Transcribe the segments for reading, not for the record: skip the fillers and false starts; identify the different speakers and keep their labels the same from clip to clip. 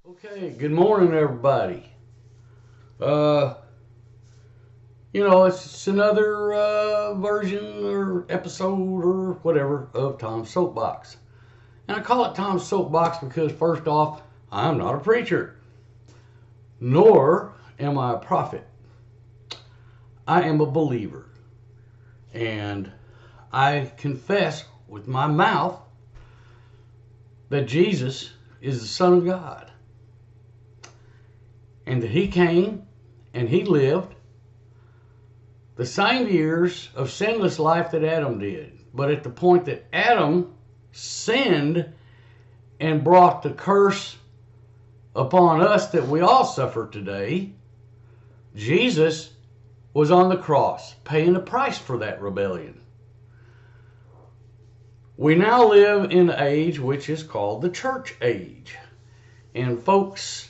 Speaker 1: Okay, good morning, everybody. Uh, it's another version or episode or whatever of Tom's Soapbox. And I call it Tom's Soapbox because, first off, I'm not a preacher, nor am I a prophet. I am a believer. And I confess with my mouth that Jesus is the Son of God. And that he came and he lived the same years of sinless life that Adam did. But at the point that Adam sinned and brought the curse upon us that we all suffer today, Jesus was on the cross, paying the price for that rebellion. We now live in an age which is called the church age. And folks,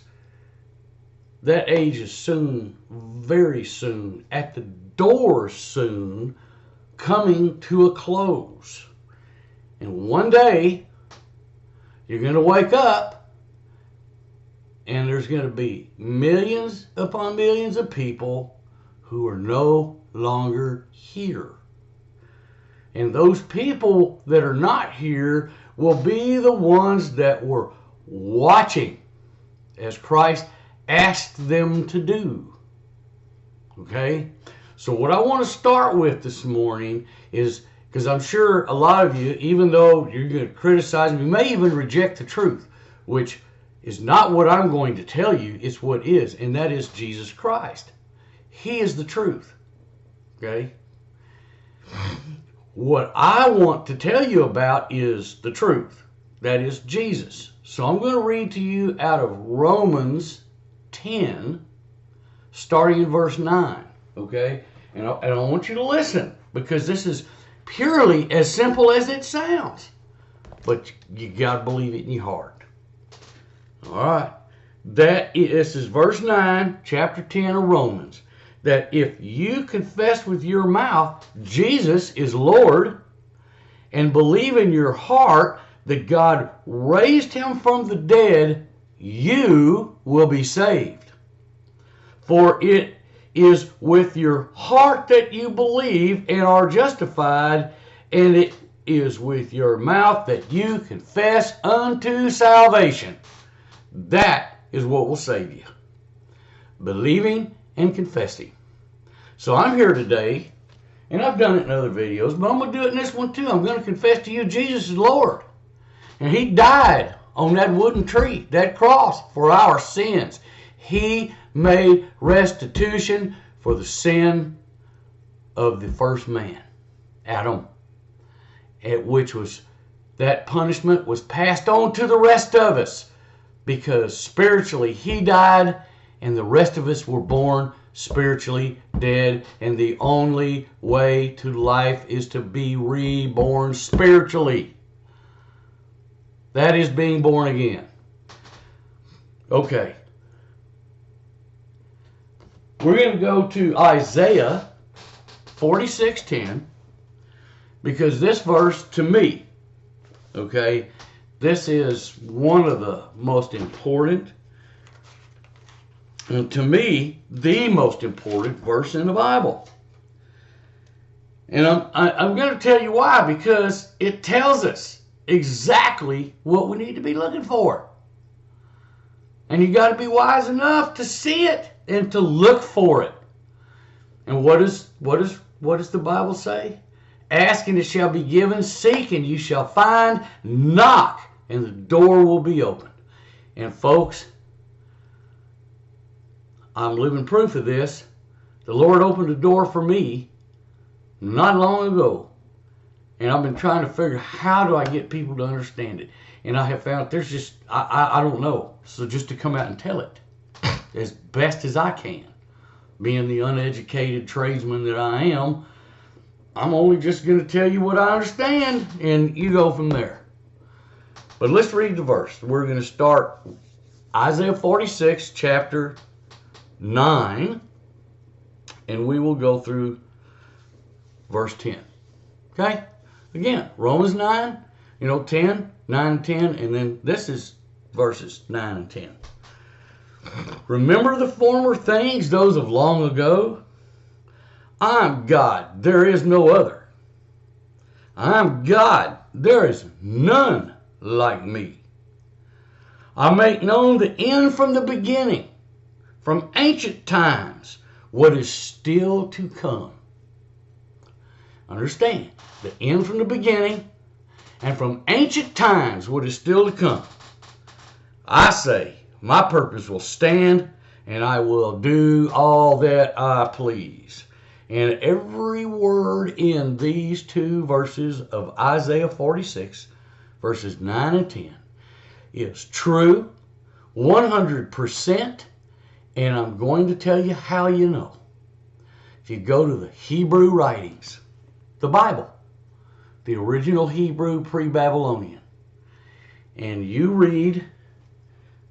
Speaker 1: that age is soon, very soon, at the door soon, coming to a close. And one day, you're going to wake up, and there's going to be millions upon millions of people who are no longer here. And those people that are not here will be the ones that were watching as Christ asked them to do. Okay? So what I want to start with this morning is, because I'm sure a lot of you, even though you're going to criticize me, may even reject the truth, which is not what I'm going to tell you, it's what is, and that is Jesus Christ. He is the truth. Okay? What I want to tell you about is the truth. That is Jesus. So I'm going to read to you out of Romans 10, starting in verse 9, okay? And I want you to listen, because this is purely as simple as it sounds. But you got to believe it in your heart. All right. This is verse 9, chapter 10 of Romans. That if you confess with your mouth Jesus is Lord, and believe in your heart that God raised him from the dead, you will be saved. For it is with your heart that you believe and are justified, and it is with your mouth that you confess unto salvation. That is what will save you. Believing and confessing. So I'm here today, and I've done it in other videos, but I'm going to do it in this one too. I'm going to confess to you Jesus is Lord. And he died on that wooden tree, that cross, for our sins. He made restitution for the sin of the first man, Adam, at which was that punishment was passed on to the rest of us, because spiritually he died and the rest of us were born spiritually dead, and the only way to life is to be reborn spiritually. That is being born again. Okay. We're going to go to Isaiah 46:10, because this verse, to me, okay, this is one of the most important, and to me, the most important verse in the Bible. And I'm going to tell you why, because it tells us exactly what we need to be looking for. And you got to be wise enough to see it and to look for it. And what does the Bible say? Ask and it shall be given, seek and you shall find, knock and the door will be open. And folks, I'm living proof of this. The Lord opened a door for me not long ago. And I've been trying to figure how do I get people to understand it. And I have found there's just, I don't know. So just to come out and tell it as best as I can, being the uneducated tradesman that I am, I'm only just going to tell you what I understand and you go from there. But let's read the verse. We're going to start Isaiah 46, chapter 9, and we will go through verse 10. Okay? Again, Romans 9, 10, 9 and 10, and then this is verses 9 and 10. Remember the former things, those of long ago? I'm God, there is no other. I'm God, there is none like me. I make known the end from the beginning, from ancient times, what is still to come. Understand, the end from the beginning, and from ancient times, what is still to come. I say, my purpose will stand, and I will do all that I please. And every word in these two verses of Isaiah 46, verses 9 and 10, is true, 100%, and I'm going to tell you how you know. If you go to the Hebrew writings, the Bible, the original Hebrew pre-Babylonian, and you read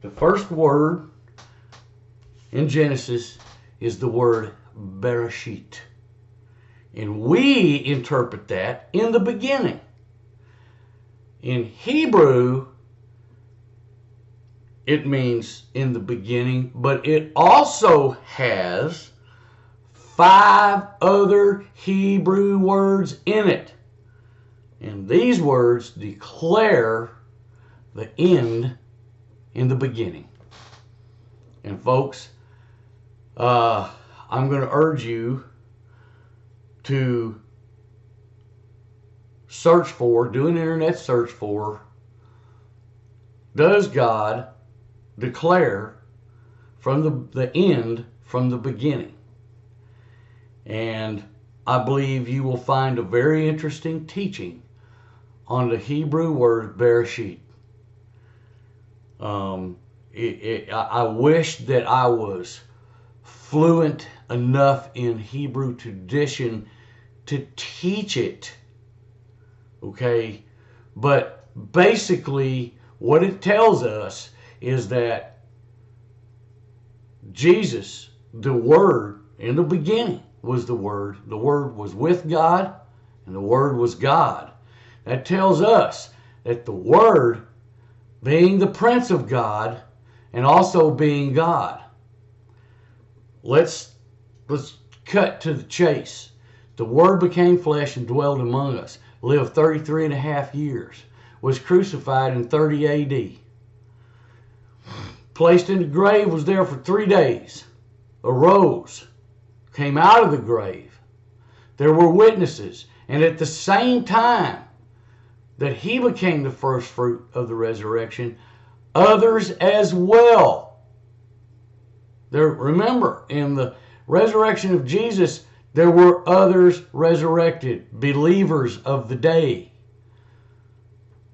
Speaker 1: the first word in Genesis is the word Bereshit. And we interpret that in the beginning. In Hebrew, it means in the beginning, but it also has 5 other Hebrew words in it. And these words declare the end in the beginning. And folks, I'm going to urge you to search for, do an internet search for, does God declare from the end from the beginning? And I believe you will find a very interesting teaching on the Hebrew word Bereshit. I wish that I was fluent enough in Hebrew tradition to teach it, okay? But basically, what it tells us is that Jesus, the Word, in the beginning was the Word was with God, and the Word was God. That tells us that the Word, being the Prince of God, and also being God. Let's cut to the chase. The Word became flesh and dwelled among us, lived 33 and a half years, was crucified in 30 AD, placed in the grave, was there for 3 days, arose, came out of the grave. There were witnesses, and at the same time that he became the first fruit of the resurrection, others as well. Remember, in the resurrection of Jesus, there were others resurrected. Believers of the day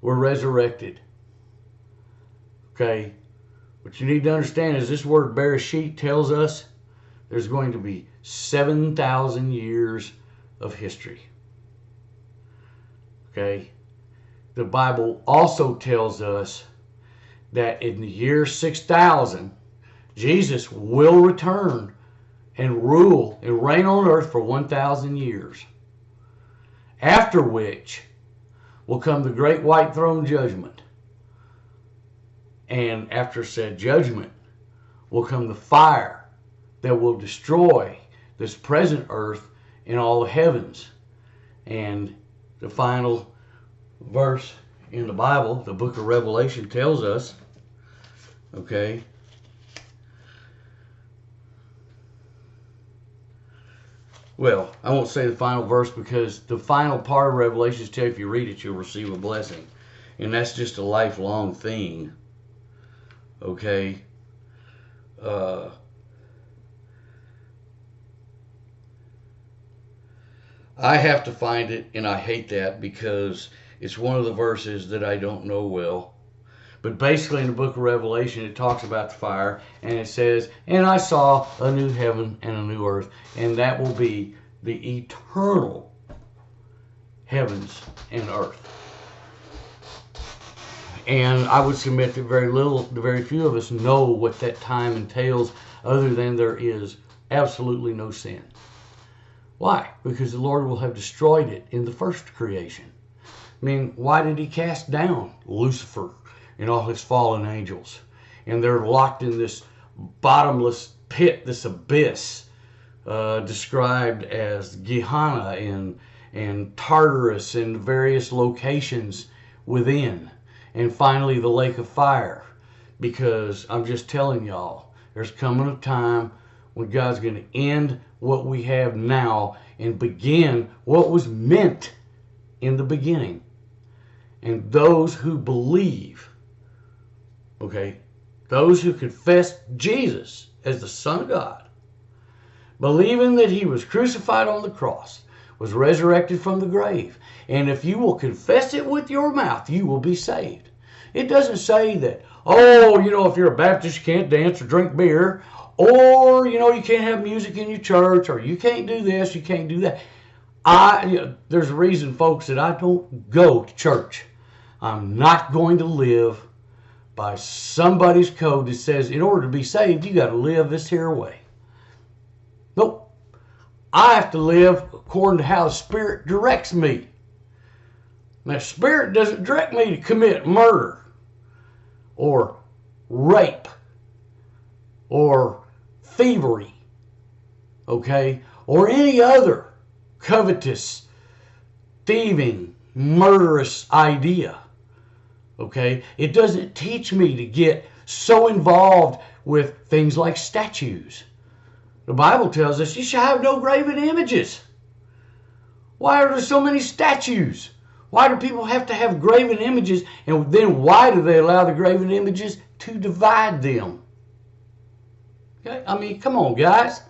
Speaker 1: were resurrected. Okay? What you need to understand is this word Bereshit tells us there's going to be 7,000 years of history. Okay? The Bible also tells us that in the year 6,000, Jesus will return and rule and reign on earth for 1,000 years. After which will come the great white throne judgment. And after said judgment will come the fire that will destroy this present earth and all the heavens. And the final verse in the Bible, the book of Revelation, tells us, okay, well, I won't say the final verse because the final part of Revelation tells you if you read it, you'll receive a blessing. And that's just a lifelong thing. Okay? I have to find it, and I hate that because it's one of the verses that I don't know well. But basically in the book of Revelation, it talks about the fire, and it says, and I saw a new heaven and a new earth, and that will be the eternal heavens and earth. And I would submit that very few of us know what that time entails, other than there is absolutely no sin. Why? Because the Lord will have destroyed it in the first creation. I mean, why did he cast down Lucifer and all his fallen angels? And they're locked in this bottomless pit, this abyss, described as Gehenna and Tartarus and various locations within. And finally, the lake of fire. Because I'm just telling y'all, there's coming a time when God's going to end what we have now and begin what was meant in the beginning. And those who believe, okay, those who confess Jesus as the Son of God, believing that he was crucified on the cross, was resurrected from the grave, and if you will confess it with your mouth, you will be saved. It doesn't say that, oh, if you're a Baptist, you can't dance or drink beer, or, you can't have music in your church, or you can't do this, you can't do that. There's a reason, folks, that I don't go to church. I'm not going to live by somebody's code that says in order to be saved, you got to live this here way. Nope. I have to live according to how the Spirit directs me. Now, the Spirit doesn't direct me to commit murder or rape or thievery, okay, or any other covetous, thieving, murderous idea. Okay? It doesn't teach me to get so involved with things like statues. The Bible tells us you shall have no graven images. Why are there so many statues? Why do people have to have graven images? And then why do they allow the graven images to divide them? Okay? I mean, come on, guys.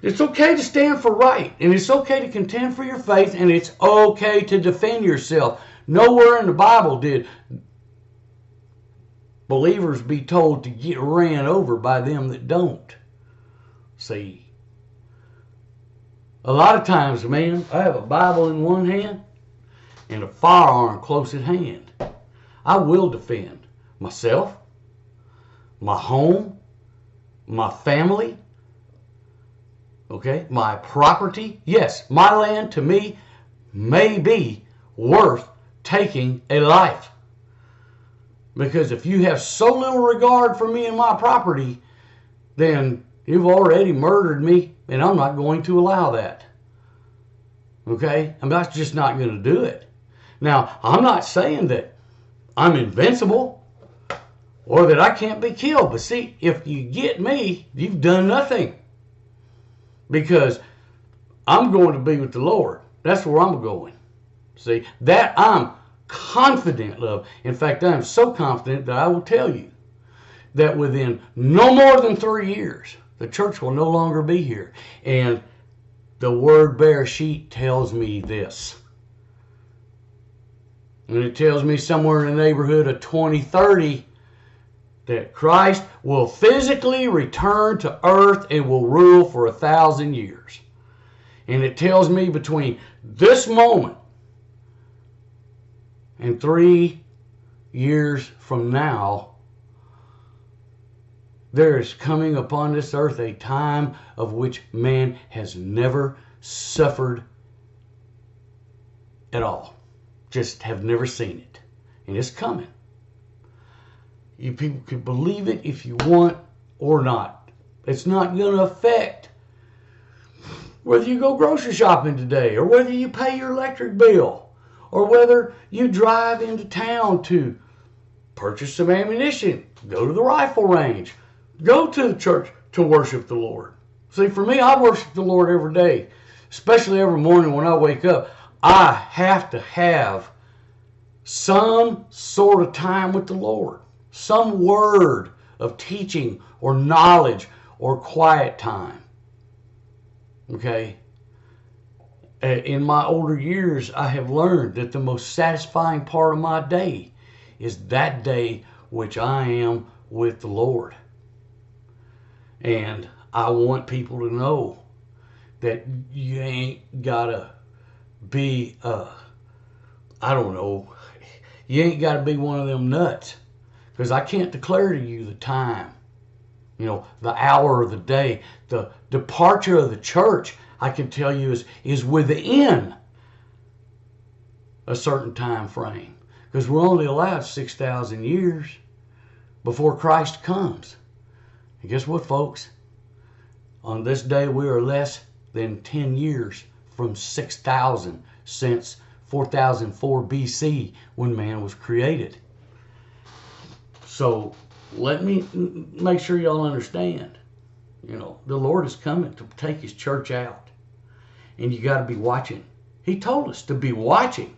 Speaker 1: It's okay to stand for right, and it's okay to contend for your faith, and it's okay to defend yourself. Nowhere in the Bible did believers be told to get ran over by them that don't. See, a lot of times, man, I have a Bible in one hand and a firearm close at hand. I will defend myself, my home, my family, okay, my property. Yes, my land to me may be worth taking a life. Because if you have so little regard for me and my property, then you've already murdered me, and I'm not going to allow that. Okay? I'm just not going to do it. Now, I'm not saying that I'm invincible or that I can't be killed. But see, if you get me, you've done nothing. Because I'm going to be with the Lord. That's where I'm going. See, that I'm confident of. In fact, I'm so confident that I will tell you that within no more than 3 years, the church will no longer be here. And the word Bereshit tells me this. And it tells me somewhere in the neighborhood of 2030 that Christ will physically return to earth and will rule for 1,000 years. And it tells me between this moment and 3 years from now, there is coming upon this earth a time of which man has never suffered at all. Just have never seen it. And it's coming. You people can believe it if you want or not. It's not going to affect whether you go grocery shopping today, or whether you pay your electric bill, or whether you drive into town to purchase some ammunition, go to the rifle range, go to the church to worship the Lord. See, for me, I worship the Lord every day, especially every morning when I wake up. I have to have some sort of time with the Lord, some word of teaching or knowledge or quiet time. Okay? In my older years, I have learned that the most satisfying part of my day is that day which I am with the Lord. And I want people to know that you ain't gotta be, you ain't gotta be one of them nuts. Because I can't declare to you the time, the hour of the day. The departure of the church, I can tell you, is within a certain time frame. Because we're only allowed 6,000 years before Christ comes. And guess what, folks? On this day, we are less than 10 years from 6,000 since 4004 BC when man was created. So let me make sure y'all understand. You know, the Lord is coming to take his church out. And you got to be watching. He told us to be watching.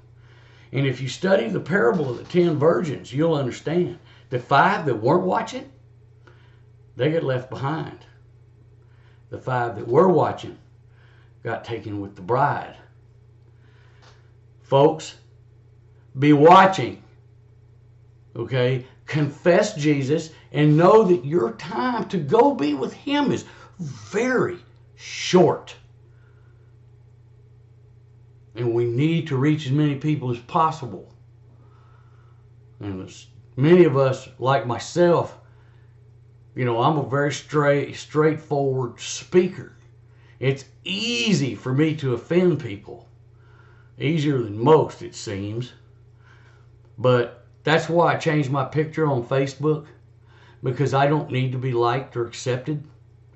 Speaker 1: And if you study the parable of the 10 virgins, you'll understand. The 5 that weren't watching, they get left behind. The 5 that were watching got taken with the bride. Folks, be watching. Okay? Confess Jesus and know that your time to go be with him is very short. And we need to reach as many people as possible. And as many of us, like myself, you know, I'm a very straightforward speaker. It's easy for me to offend people. Easier than most, it seems. But that's why I changed my picture on Facebook. Because I don't need to be liked or accepted.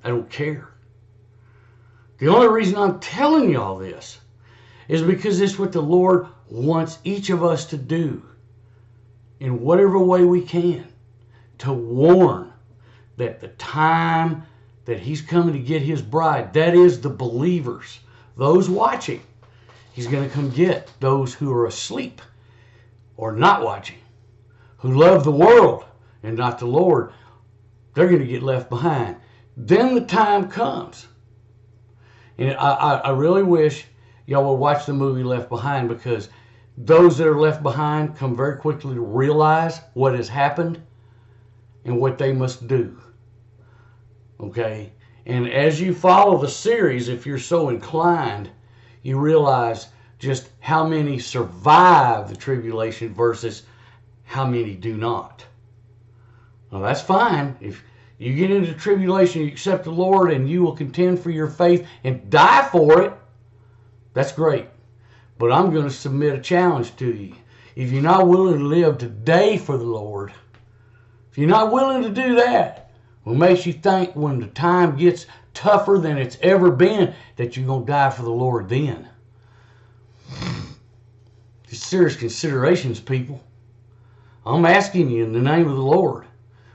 Speaker 1: I don't care. The only reason I'm telling y'all this is because it's what the Lord wants each of us to do in whatever way we can, to warn that the time that he's coming to get his bride, that is the believers, those watching, he's going to come get those who are asleep or not watching, who love the world and not the Lord. They're going to get left behind. Then the time comes. And I really wish y'all will watch the movie Left Behind, because those that are left behind come very quickly to realize what has happened and what they must do. Okay? And as you follow the series, if you're so inclined, you realize just how many survive the tribulation versus how many do not. Well, that's fine. If you get into tribulation, you accept the Lord, and you will contend for your faith and die for it, that's great. But I'm going to submit a challenge to you. If you're not willing to live today for the Lord, if you're not willing to do that, what makes you think when the time gets tougher than it's ever been that you're going to die for the Lord then? It's serious considerations, people. I'm asking you in the name of the Lord,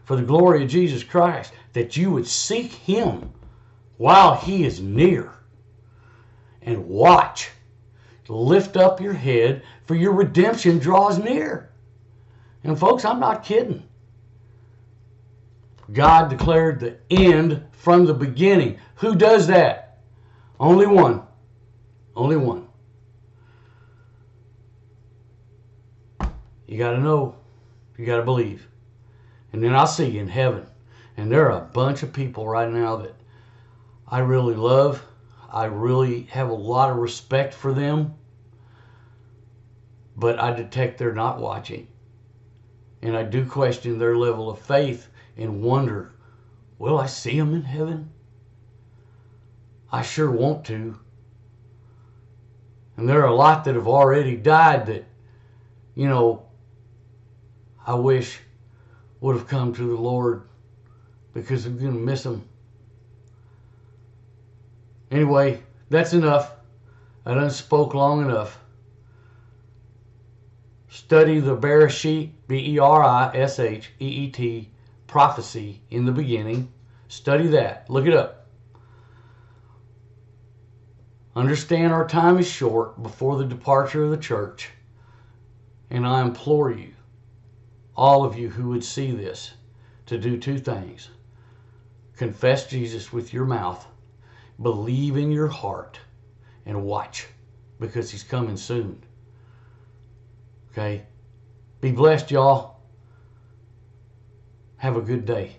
Speaker 1: for the glory of Jesus Christ, that you would seek him while he is near. And watch. Lift up your head, for your redemption draws near. And folks, I'm not kidding. God declared the end from the beginning. Who does that? Only one. Only one. You got to know. You got to believe. And then I'll see you in heaven. And there are a bunch of people right now that I really love. I really have a lot of respect for them. But I detect they're not watching. And I do question their level of faith and wonder, will I see them in heaven? I sure want to. And there are a lot that have already died that, you know, I wish would have come to the Lord, because I'm going to miss them. Anyway, that's enough. I done spoke long enough. Study the Bereshit, Berisheet, prophecy in the beginning. Study that. Look it up. Understand our time is short before the departure of the church. And I implore you, all of you who would see this, to do two things. Confess Jesus with your mouth, believe in your heart, and watch, because he's coming soon. Okay? Be blessed, y'all. Have a good day.